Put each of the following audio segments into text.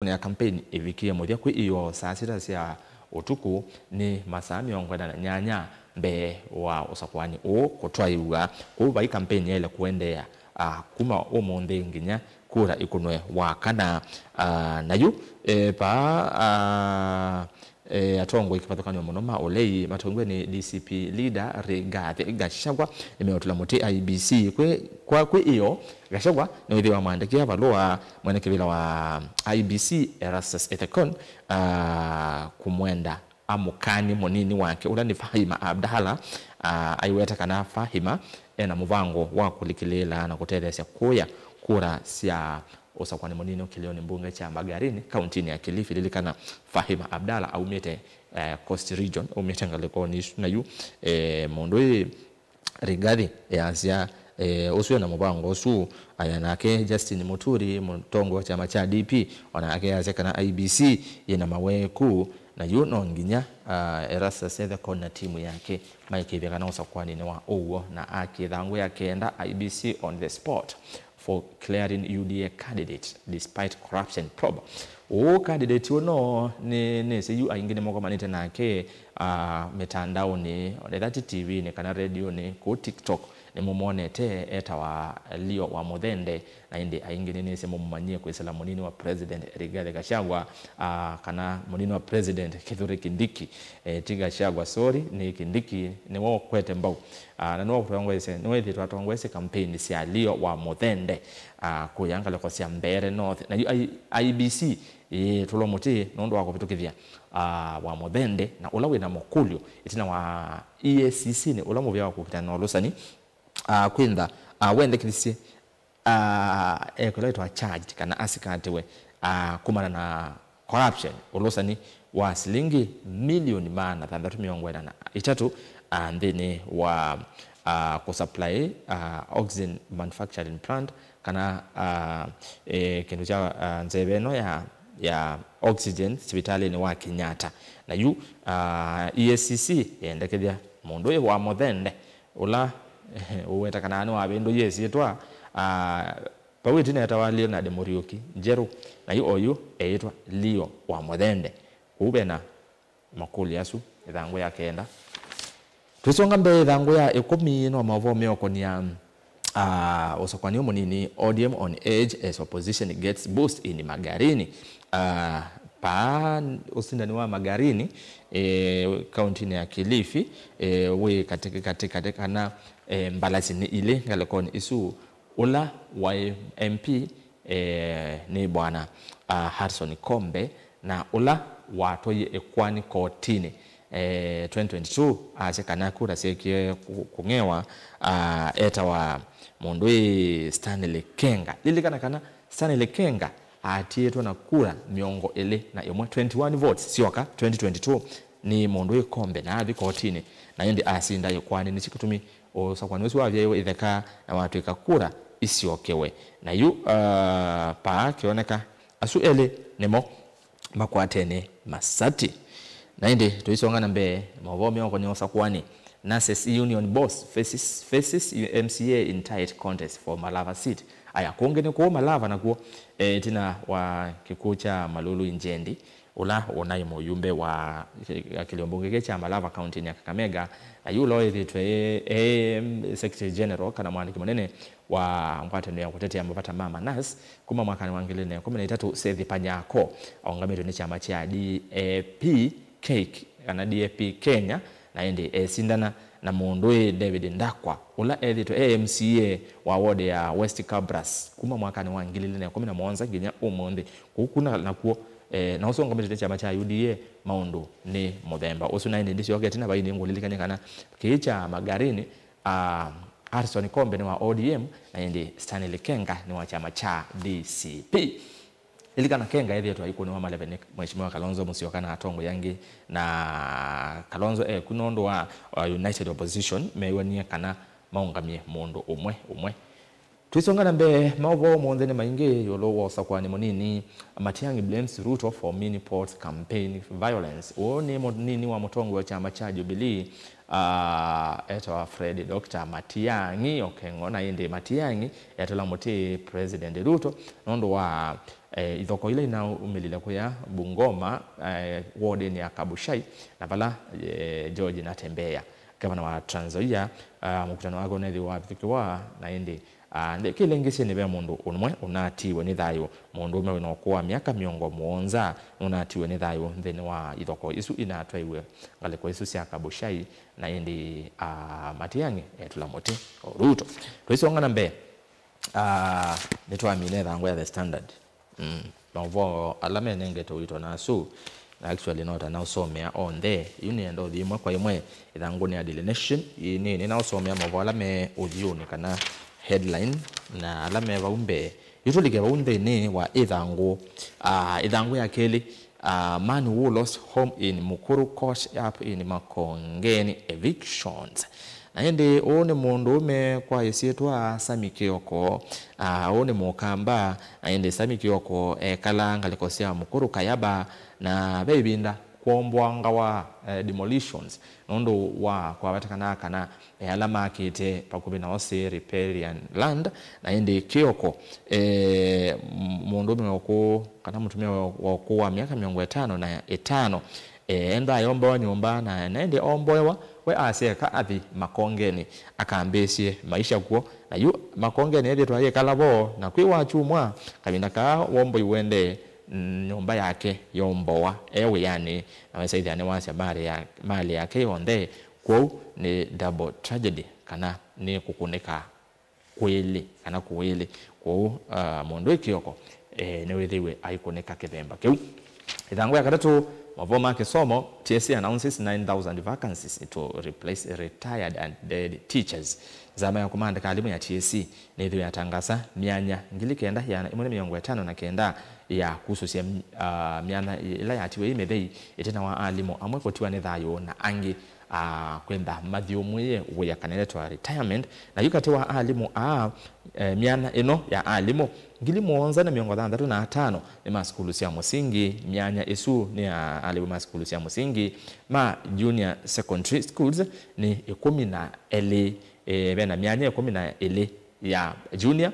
na ya campaign ivikie muthia kwi iyo saa sita cia utuku ni masaa 48 mbe wa usakwani kutwaiwa kuba i campaign ile kuendea kuma umuthi nginya kura ikunwe wa kana nayu atongo ikipatokana muno ma olei matongwe ni DCP leader Rigathi Gachagua imeotula muti IBC kwe iyo Gachagua ni withi wa maandikia balua mwenekebila wa IBC Erastus Ethekon kumwenda amukani monini wake ula ni Fahima Abdalla aiweta kana Fahima ena muvango wa kulikilela na kutethesia kuya kura sia usakwani monini kilioni mbunge cha Magarini kauntini ya Kilifi lilikana Fahima Abdalla au mete Coast Region au mete ngalekoni nayu mondoi Rigathi yasia uswe na mubango osu ayanake Justin Muturi mutongo wa chama cha DP onake yazekana IBC yena maweku na yuno nginya Erastus Ethekon na timu yake maikibekana usakwani ni wa owo na akithangu yakenda IBC on the spot for clearing UDA candidate despite corruption probe. Candidate uno ni seyu aingine moko manite nake mitandao ni Odethati TV ni kana radio ni ku TikTok ni mumonete eta wa Leo wa Muthende na indi aingine ni semo mumanyie kwesela munini wa President Rigathi Gachagua kana munini wa President Kithure Kindiki Gachagua sorry ni Kindiki ni wo kwete mbau na no kutongwese no ethi twatongwese campaign cia Leo wa Muthende kuyanga leko cia Mbere North na IBC tulomuti nondo wako bitukithia wa Muthende na ulawe na Mokulio itina wa EACC ni ulamu vya kupita na Lusani kwenda wende kilisi ekoletwa charged kana asikatewe kumana na corruption Lusani wa shilingi milioni 330 ndeni wa kusupply oxygen manufacturing plant kana kindu cha nzebeno ya oxygen hospitali ni wa Kenyatta na yu EACC yendekethia mundu wa Muthende ula uweta kana anu abendo yesitwa pawiti na tawali na Demorioki Njeru na yu oyu eitwa Leo wa Muthende ubena makuli yasu ithangu ya kenda twisonga mbe ithangu ya 10 no mavomo okonia usakwani munini ODM on edge as opposition gets boost in Magarini pa usindani wa Magarini kaunti ya Kilifi we katika na mbalasi ni ile ngalekoni isu ula wa MP ni bwana Harrison Kombe na ula watoye ekwani kotini 2022 asekana kura sekie kungewa eta wa mondwe Stanley Kenga lilikana kana Stanley Kenga atieto na kura miongo ele na yomwe 21 votes sioka 2022 ni mondwe Kombe na athi kotini na yende asinda yokwani ni chikutumi osakwani wesu wavyeyo itheka na watu ikakura isiokewe na yu pa kioneka asu ele nemo makwatene masati na indi tuisonga na mbe mavomi wako nyosa kwani Nurses Union boss faces MCA in tight contest for Malava seat aya kuongene kwa Malava na kuo tina wa kikucha Malulu Injendi ula onai moyumbe wa kiliombunge cha Malava County ya Kakamega ayulo ithitwe Secretary General kana mwandiki munene wa mpatano ya kutetea mapata mama nas kuma mwakani wangilene 13 Sethi Panyako aungamirwe ni chama cha DAP Cake kana DAP Kenya na ende sindana na muondwe David Ndakwa ula ethitwe AMCA wa ward ya West Cabras kuma mwakani wangilene 11 nginya umundi kukuna na kuo na usonga mbele chama cha UDA maundu ni November usu na ndi cio getina baini ngulilikanye kana kicha Magarini Harrison Kombe ni wa ODM na ndi Stanley Kenga ni wa chama cha DCP ilikana Kenga yethu ayikuno wa malebe mheshimiwa Kalonzo Musyoka atongo yangi na Kalonzo kunondo wa United Opposition mewania kana maungamie mundu umwe twisongana mbe mavo monzene mainge yolo wosakwani monini Matiang'i blames Ruto for mini port campaign violence one monini wa mutongo wa chama cha Jubilee eto Fred Dr. Matiang'i okengona inde Matiang'i etola muti President Ruto nondo wa ithoko ile na umelile kuya Bungoma ward ya Kabushai na pala George Natembea gavana wa Trans Nzoia mukutano wako nethi wa thikiwa na indi kilengese ni be mundu unwe unatiwe ni thayo mundu ume unokuwa miaka miongo muonza unatiwe ni thayo nthini wa ithoko isu inatwaiwe ngale kwa isu cia Kabushai na indi Matiang'i Tulamuti Ruto twisonga na mbe nitwamine thangwa ya The Standard novo alame nengeto wito nasu actually not na usomea on there yuni endo thimwe kwa imwe ithanguni ya Daily Nation ini na usomea novo alame ujiuni kana headline na alame vaumbe yutulike vaunde ni wa ithangu ya keli man who lost home in Mukuru caught up in Makongeni evictions. Naende one mundu ume kwa isietwa Sami Kioko one mukamba naende Sami Kioko kalanga likosia Mukuru Kayaba na bebinda kuombwanga wa demolitions nondo wa kwa watakana kana alama akite pakubi na wase riparian land naende Kioko mundu ume wako kana mtumia wako wa miaka 505 enda yombo nyumba na naende omboewa we aseka athi Makongeni akambesie maisha kuo na yu Makongeni edi twaye kalabo na kwi wachumwa kabinda ka wombo iwende nyumba yake yomboa ewe yani na wesaidi ane wasi mali yake yonde kwa ni double tragedy kana ni kukuneka kweli kana kweli kwa mundu Kioko ni wethiwe aikuneka kithemba kiu ithangu ya katatu Mavoma Kisomo, TSC announces 9,000 vacancies to replace retired and dead teachers. Zama ya kumanda kalimu ya TSC nithiwe yatangasa mianya ngili kenda ya imone miongo ya 5 na kenda ya kususia miana ila yatiwe imethei itena wa alimu amwe kotiwa ni thayo na angi kwenda mathio mwe ya kaneletwa retirement na yukati wa alimu miana ino ya alimu ngili muonza na miongo 35 ni maskulu cia musingi mianya isu ni ya alimu maskulu cia musingi ma junior secondary schools ni 12 bena mianya 12 ya junior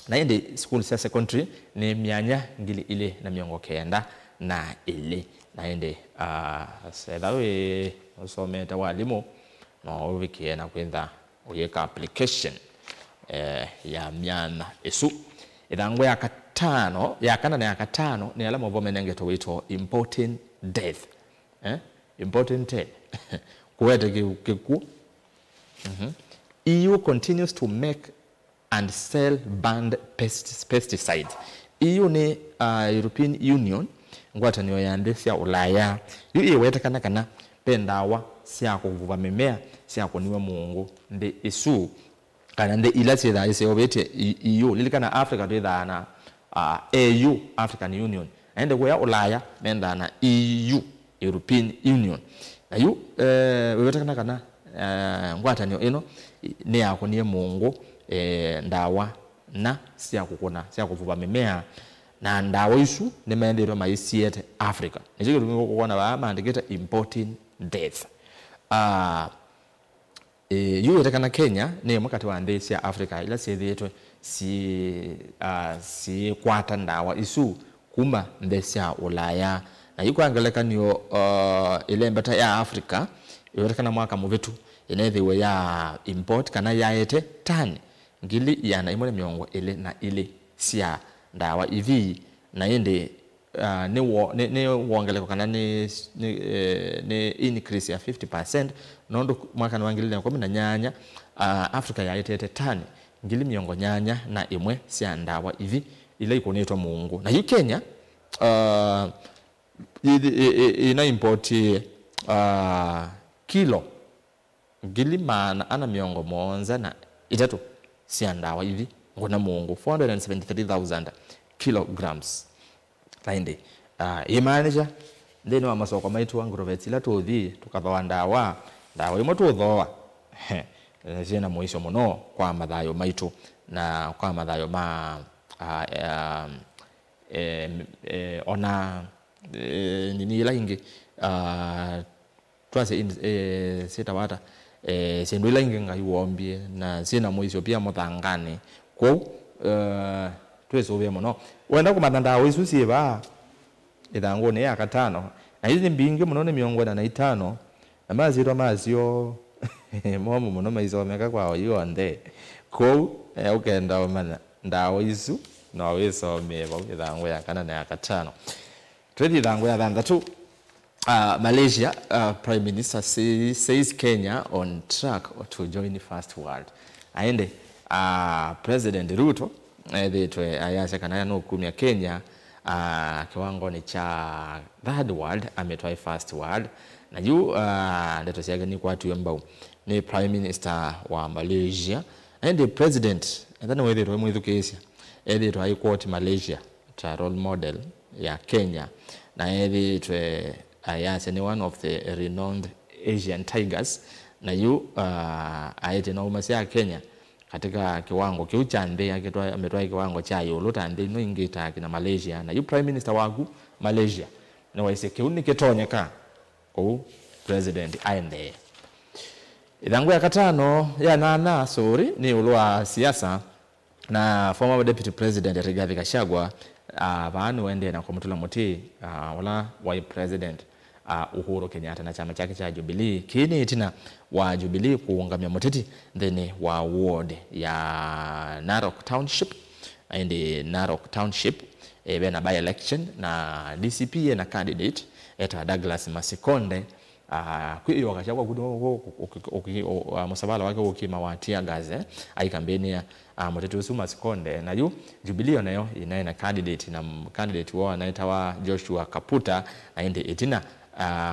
na indi school cia secondary ni mianya ngili ile na miongo kenda na ile na indi sedawe usometa walimu no uvikie na kwenda uyeka application ya miana isu ithangu ya katano ya kana na ya katano ni alama vome nengeto wito important death important death kuwete kiku EU continues to make and sell banned pesticides. EU ni European Union ngwata niyo yandisia Ulaya yu wete kana pendawa sia kuvuva mimea sia kuniwe Mungu ndi isu kana ndi ilasi da ise obete EU lilikana Africa twitha na AU African Union ende kwa Ulaya menda na EU European Union na yu wete kana ngwata niyo ino ni yakuniye Mungu ndawa na sia kukuna sia kuvuva mimea na ndawa isu ni maendeleo maisiete Africa nijike kuona ba maandiketa important death yu yetekana Kenya ni mwakati wa ndesi ya Africa ila siethetwe si kwata ndawa isu kuma ndesi ya Ulaya na yuko angeleka niyo ile mbata ya Africa yetekana mwaka muvitu inethiwe ya import kana yaete tani ngili yana imone miongo ile na ile sia ndawa ivi na indi ni wongeleko kana ni increase ya 50% nondo mwaka na wangili na 18 Africa yaetete tani ngili miongo nyanya na imwe sia ndawa ivi ile ikonetwa Mungu na yu Kenya ina import kilo ngili maana ana miongo monza na itatu sia ndawa hivi ngona Mungu 473,000 kilograms kainde manager ndene wa masoko maitu wangu rovetila tuthi tukathawa ndawa imwe tuthoa zina muisho muno kwa mathayo maitu na kwa mathayo ma ona nini ila ingi twase sitawata sindu ila ingi ngaiwombie na sina muisho pia muthangani kwa twesubia muno wenda kumatanda wisu siba ithangu ni ya katano na hizi mbingi muno ni 45 na maziro mazio momu muno maizomeka kwa yonthe ko ukenda umana ndawo isu no wisome bo ithangu ya kana na ya katano twethi ithangu ya thanthatu. Malaysia Prime Minister says Kenya on track to join First World. Aende President Ruto thitwe ayasha kana no kumia Kenya kiwango ni cha Third World ametwa First World na yu ndeto siaga ni kwa tu ambao ni Prime Minister wa Malaysia and the President ndana wethirwe mwithukisia thitwe high court Malaysia ta role model ya Kenya na thitwe ayase ni one of the renowned Asian tigers na yu aite na umasia Kenya katika kiwango kiu cha ndhe ametwa kiwango cha yulu tande no ingita kina Malaysia na yu Prime Minister wagu Malaysia na waise kiu ni kitonyeka ko president aende. Ithangu ya katano ya nana sorry ni ulwa siasa na former deputy president Rigathi Gachagua baanu wende na kumutula muti wala wa president Uhuru Kenyatta na chama chake cha Jubilee kini itina wa Jubilee kuungamia muteti thini wa ward ya Narok Township and Narok Township bena by election na DCP na candidate eta Douglas Masikonde kwiyo Gachagua kudo musabala wake ukimawatia gaze ai kampeni ya muteti usu Masikonde na yu Jubilee nayo inaina candidate na candidate wao anaitwa Joshua Kaputa na ende itina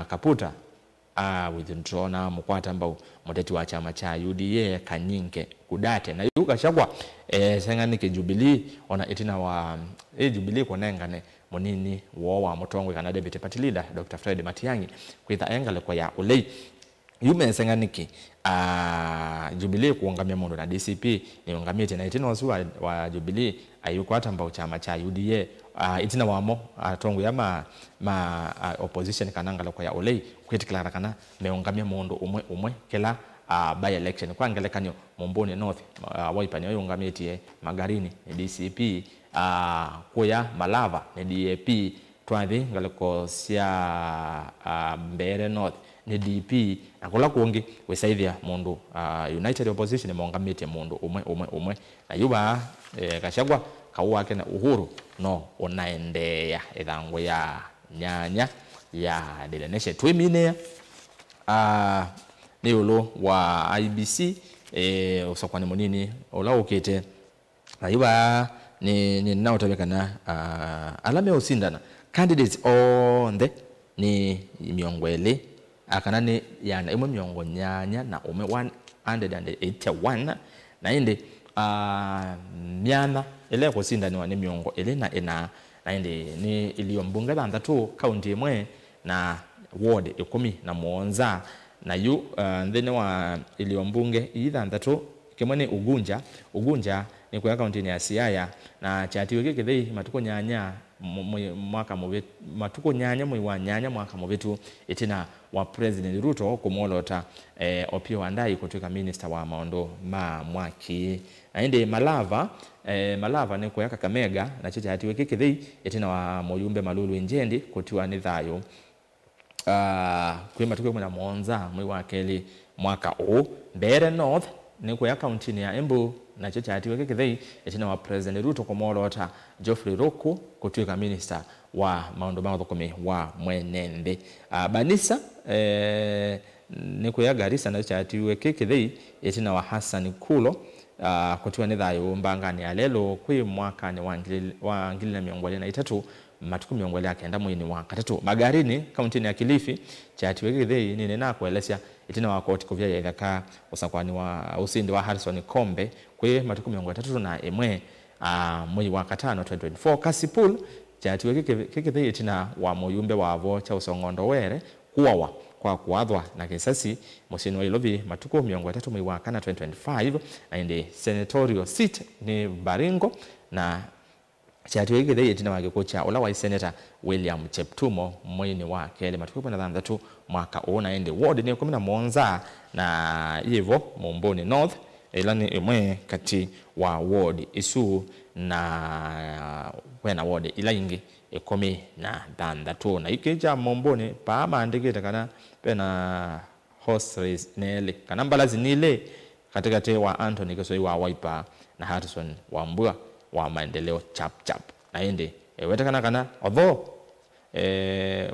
Kaputa withdraw na mukwata ambao muteti wa chama cha UDA Kanyinge kudate na yu Gachagua senganike Jubilee ona itina wa Jubilee konengane munini wa mutongwe kana deputy party leader Dr. Fred Matiang'i kwitha engale kwa ya ulei yume senganike Jubilee kuongamia mundu na DCP ni ongamia tena itina wasu wa Jubilee ayukwata ambao chama cha UDA itina wamo tongu ya opposition kanangala kwa ya olei kwitikala kana meongamia mundu umwe kila by election kwa ngelekanyo Momboni North waipani yongamia tie Magarini DCP kuya Malava ni DAP twathi ngaleko sia Mbere North ni DP akola kuongi wesaithia mundu United Opposition meongamia mundu umwe na yuba Gachagua kauwa kena Uhuru no onaendea ithangu ya nyanya ya Daily Nation twimine ni ulo wa IBC usakwani munini ola ukete ayuba ni naotabekana alame usindana candidates on the ni miongwele akana ni yana imwe miongo nyanya na ume 181 na inde miana ele kusindani wa ni miongo ele na ina na inde ni iliyombunga thanthatu county imwe na ward 11 na yu thene wa iliyombunge ithanthatu kimwe ni Ugunja ni kwa county ya Siaya na chatiwe kithei matuko nyanya mwaka mubitu matuko nyanya mwi wa nyanya mwaka mubitu itina wa President Ruto kumolota Opiyo Wandayi kutoka minister wa maondo mwaki na inde Malava ni kwa Kakamega na chatiwe kithei itina wa Muyumbe Malulu Injendi kutiwa ni thayo kwa matuko mwana Monza mwi wa keli mwaka Mbere North ni kwa county ya Embu na chatiwe kithei itina wa President Ruto kumolota Geoffrey Ruku kutoka minister wa maondo mathukumi wa Mwenende Banisa ni kwa Garissa na chatiwe kithei itina wa Hassan Kulo kutoka ni thayo mbangani alelo kwi mwaka ni wa ngili na miongole na itatu matuku miongole akenda mwini wa katatu Magarini county ya Kilifi chatiwe kithei ni nena kuelesha itina wa koti kuvya ya ithaka usakwani wa usindi wa Harrison Kombe kwe matuku miongole tatu na emwe mwezi wa katano 2024 Kasipul chatiwe kithei itina wa Muyumbe wa avo cha Usongondo Were kuwawa kwa kuadhwa na kisasi musini wa Ilovi matuko miongo 3 mwezi wa kana 2025 na inde senatorial seat ni Baringo na chatiwe kithei itina wa gikocha ola wa senator William Cheptumo mwini wa kele matuko na thanthatu mwaka na inde ward ni 11 na hivyo Momboni North ilani imwe kati wa ward isu na wena ward ila ingi ekomi na thandatu na ikeja mombone pa maandikite kana pena horse race nele kana mbalazi nile katikati wa Anthony Kasoi wa Wiper na Harrison wa Mbua wa Maendeleo chap na ende wetakana kana although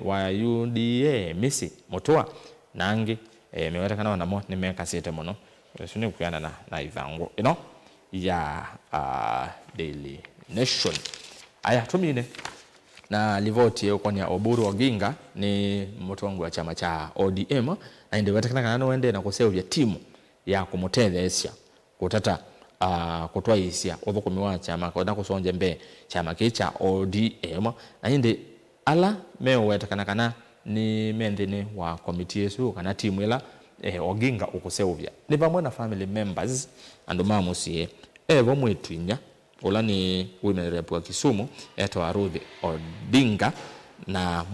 wa UDA misi motoa nangi mewetakana wanamo nimekasite mono suni kuyana na ivango ya Daily Nation aya tumine na livoti yoko ni Oburu Oginga ni motongo wa chama cha ODM na ende wetakana kana wende na kusevya timu ya kumutethesya kutata kutoa hisia othukumiwa chama kwenda kusonje mbe chama kicha ODM na inde ala mewetakana kana ni mendini wa committee yesu kana timu ila Oginga ukuseuvya ni pamwe na family members andu mamusie evo mwetwinya ola ni women rep wa Kisumu etwa Ruth Odinga na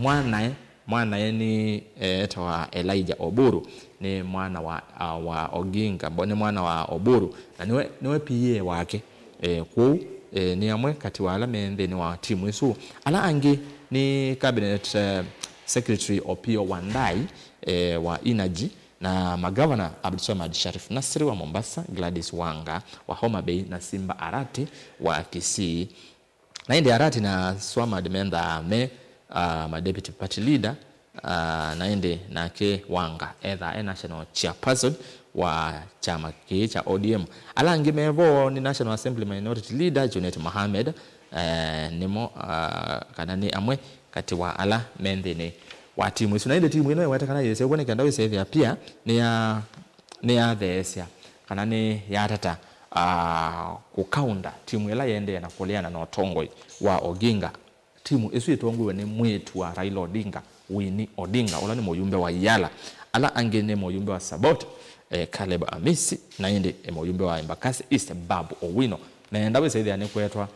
mwanae ni etwa Elijah Oburu ni mwana wa Oginga mbone mwana wa Oburu na niwe PA wake ku ni amwe kati wala mendeni wa timu isu ala angi ni cabinet secretary Opio Wandai wa Energy na magavana Abdulswamad Sharif Nasri wa Mombasa, Gladys Wanga wa Homa Bay na Simba Arati wa Kisii na indi Arati na Swamad Menda ma deputy party leader na indi na ke Wanga either national chairperson wa chama cha ODM alangi mevo ni National Assembly Minority Leader Junet Mohamed nimo kanani amwe kati wa ala mendene wa timu isu na ile timu ino watakana yese ubone kanda wese pia ni ya thesia kanani ya tata kukaunda timu ila yende na kuleana na otongoi wa Oginga timu isu itongwe ni mwetu wa Raila Odinga Winnie Odinga ola ni moyumbe wa Yala ala angene moyumbe wa Sabot Caleb Amisi na ende moyumbe wa Embakasi East Babu Owino na enda wese ile anikwetwa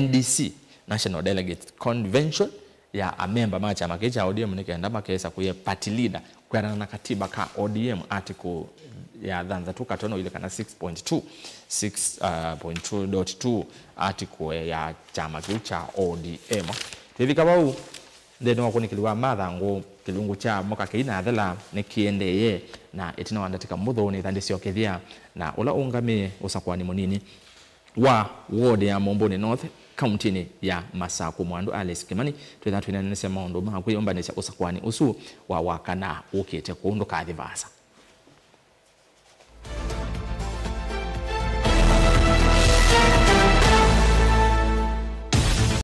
NDC National Delegate Convention ya amemba macha makecha ODM nikaenda makesa kuye party leader kwa na katiba ka ODM article ya dhanza tukatono ile kana 6.2 article ya chama cha ODM hivi kabau ndeno wako nikiliwa mathango kilungu cha moka keina athela nikiendeye na itina wandatika mutho ni thandi ciokethia na ula ungame usakwani munini wa ward ya Momboni North county ya Masaku Mwandu Alice Kimani twetha twina nese maundu ma kwiyombanisha usakwani usu wa wakana ukite kundu kathivasa